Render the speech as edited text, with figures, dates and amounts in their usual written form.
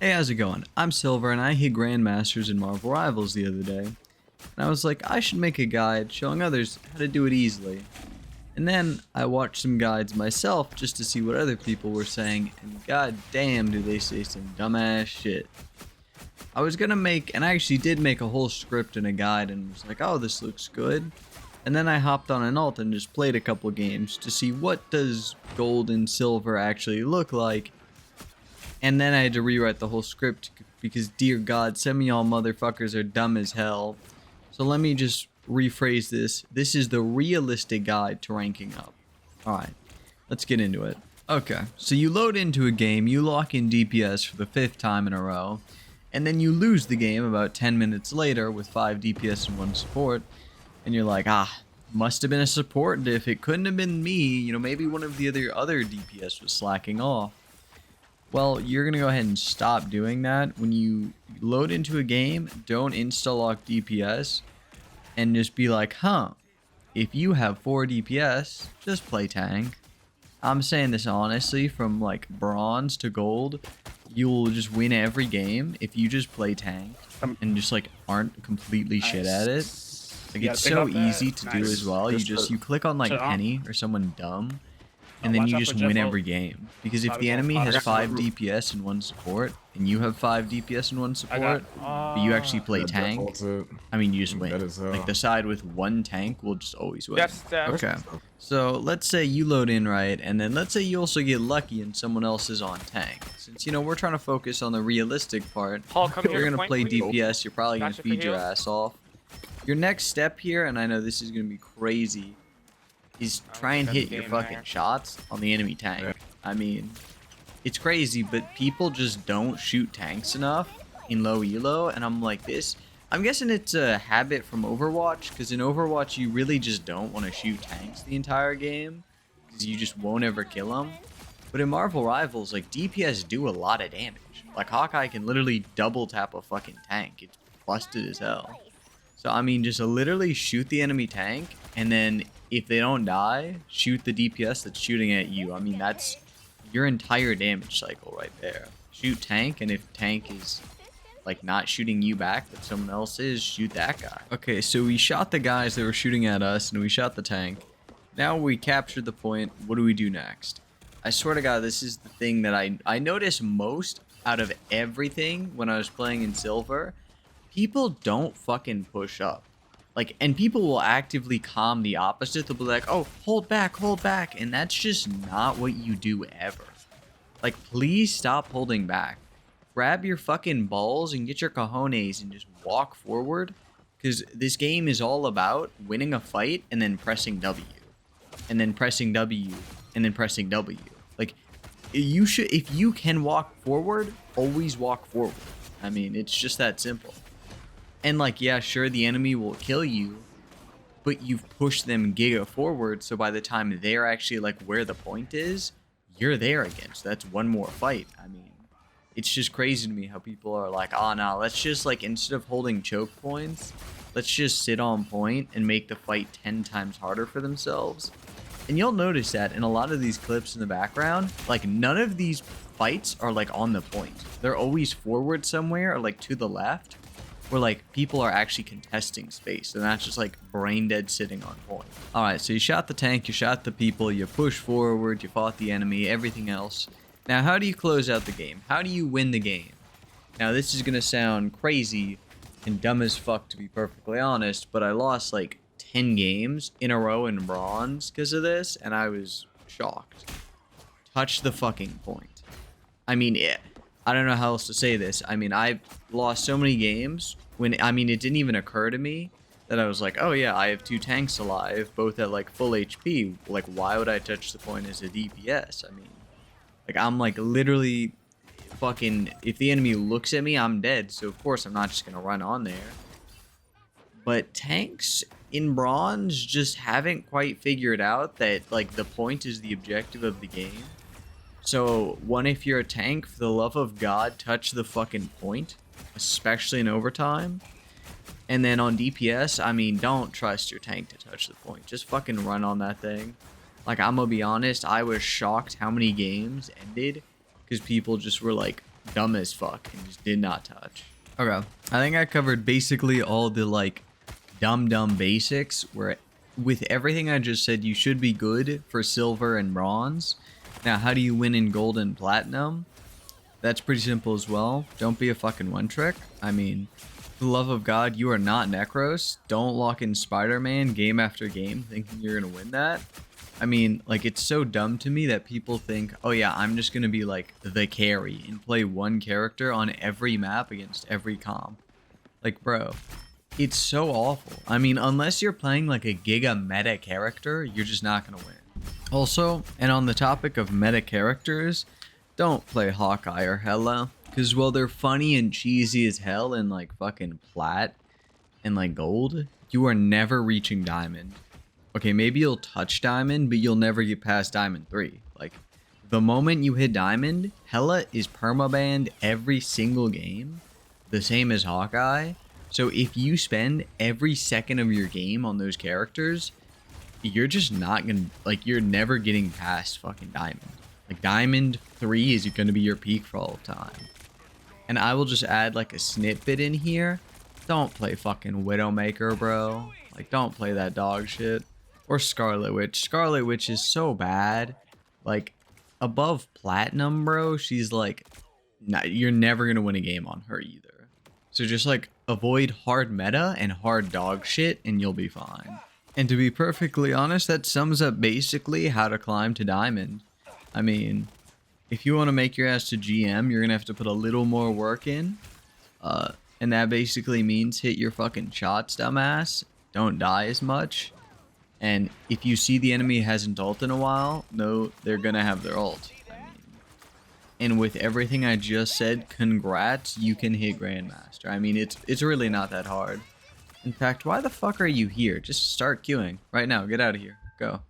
Hey, how's it going? I'm Silver, and I hit Grandmasters in Marvel Rivals the other day. And I was like, I should make a guide showing others how to do it easily. And then I watched some guides myself just to see what other people were saying, and god damn do they say some dumbass shit. I was gonna make, and I actually did make a whole script and a guide and was like, oh, this looks good. And then I hopped on an alt and just played a couple games to see what does gold and silver actually look like. And then I had to rewrite the whole script because, dear God, some of y'all motherfuckers are dumb as hell. So let me just rephrase this. This is the realistic guide to ranking up. Alright, let's get into it. Okay, so you load into a game, you lock in DPS for the 5th time in a row, and then you lose the game about 10 minutes later with 5 DPS and 1 support, and you're like, must have been a support diff. It couldn't have been me. You know, maybe one of the other DPS was slacking off. Well, you're going to go ahead and stop doing that. When you load into a game, don't insta-lock DPS and just be like, if you have 4 DPS, just play tank. I'm saying this honestly, from like bronze to gold, you'll just win every game if you just play tank and just like aren't completely shit at it. Like, it's so easy to do as well. You click on like Penny or someone dumb, and then you just win every game. Because if the enemy has 5 DPS and 1 support, and you have 5 DPS and 1 support, but you actually play tank, I mean, you just win. Like, the side with 1 tank will just always win. Okay. So, let's say you load in right, and then let's say you also get lucky and someone else is on tank. Since, you know, we're trying to focus on the realistic part, you're going to play DPS, you're probably going to feed your ass off. Your next step here, and I know this is going to be crazy, is try and hit your fucking shots on the enemy tank. I mean, it's crazy, but people just don't shoot tanks enough in low elo, and I'm like this. I'm guessing it's a habit from Overwatch, because in Overwatch you really just don't want to shoot tanks the entire game, because you just won't ever kill them. But in Marvel Rivals, like, DPS do a lot of damage. Like, Hawkeye can literally double tap a fucking tank. It's busted as hell. So, I mean, just literally shoot the enemy tank, and then if they don't die, shoot the DPS that's shooting at you. I mean, that's your entire damage cycle right there. Shoot tank, and if tank is, like, not shooting you back, but someone else is, shoot that guy. Okay, so we shot the guys that were shooting at us, and we shot the tank. Now we captured the point. What do we do next? I swear to God, this is the thing that I noticed most out of everything when I was playing in Silver. People don't fucking push up. Like, and people will actively calm the opposite. They'll be like, oh, hold back, and that's just not what you do ever. Like, please stop holding back. Grab your fucking balls and get your cojones and just walk forward, because this game is all about winning a fight and then pressing W, and then pressing W, and then pressing W. Like, you should, if you can walk forward, always walk forward. I mean, it's just that simple. And, like, yeah, sure, the enemy will kill you, but you've pushed them giga forward, so by the time they're actually, like, where the point is, you're there again. So that's one more fight. I mean, it's just crazy to me how people are like, oh, no, let's just, like, instead of holding choke points, let's just sit on point and make the fight 10 times harder for themselves. And you'll notice that in a lot of these clips in the background, like, none of these fights are, like, on the point. They're always forward somewhere or, like, to the left, where, like, people are actually contesting space. They're not just, like, brain dead sitting on point. Alright, so you shot the tank, you shot the people, you pushed forward, you fought the enemy, everything else. Now, how do you close out the game? How do you win the game? Now, this is gonna sound crazy and dumb as fuck, to be perfectly honest, but I lost, like, 10 games in a row in bronze because of this, and I was shocked. Touch the fucking point. I mean, I don't know how else to say this. I mean, I've lost so many games when, I mean, it didn't even occur to me that I was like, oh yeah, I have 2 tanks alive, both at, like, full HP. Like, why would I touch the point as a DPS? I mean, like, I'm, like, literally fucking, if the enemy looks at me, I'm dead. So, of course, I'm not just gonna run on there. But tanks in bronze just haven't quite figured out that, like, the point is the objective of the game. So, one, if you're a tank, for the love of God, touch the fucking point, especially in overtime. And then on DPS, I mean, don't trust your tank to touch the point. Just fucking run on that thing. Like, I'm gonna be honest, I was shocked how many games ended because people just were, like, dumb as fuck and just did not touch. Okay, I think I covered basically all the like dumb basics where with everything I just said, you should be good for silver and bronze. Now, how do you win in gold and platinum? That's pretty simple as well. Don't be a fucking one trick. I mean, for the love of God, you are not Necros. Don't lock in Spider-Man game after game thinking you're gonna win that. I mean, like, it's so dumb to me that people think, oh yeah, I'm just gonna be like the carry and play one character on every map against every comp. Like, bro, it's so awful. I mean, unless you're playing like a giga meta character, you're just not gonna win. Also, and on the topic of meta characters, don't play Hawkeye or Hela, because while they're funny and cheesy as hell in like fucking plat and like gold, you are never reaching diamond. Okay, maybe you'll touch diamond, but you'll never get past diamond 3. Like, the moment you hit diamond, Hela is permabanned every single game, the same as Hawkeye. So if you spend every second of your game on those characters, you're just not gonna, like, you're never getting past fucking diamond. Like, diamond 3 is gonna be your peak for all time. And I will just add like a snippet in here. Don't play fucking Widowmaker, bro. Like, don't play that dog shit. Or Scarlet Witch. Scarlet Witch is so bad. Like, above platinum, bro, she's like, nah, you're never gonna win a game on her either. So just like avoid hard meta and hard dog shit and you'll be fine. And to be perfectly honest, that sums up basically how to climb to diamond. I mean, if you want to make your ass to GM, you're gonna have to put a little more work in. And that basically means hit your fucking shots, dumbass. Don't die as much. And if you see the enemy hasn't ult in a while, no, they're gonna have their ult. I mean, and with everything I just said, congrats, you can hit Grandmaster. I mean, it's really not that hard. In fact, why the fuck are you here? Just start queuing right now. Get out of here. Go.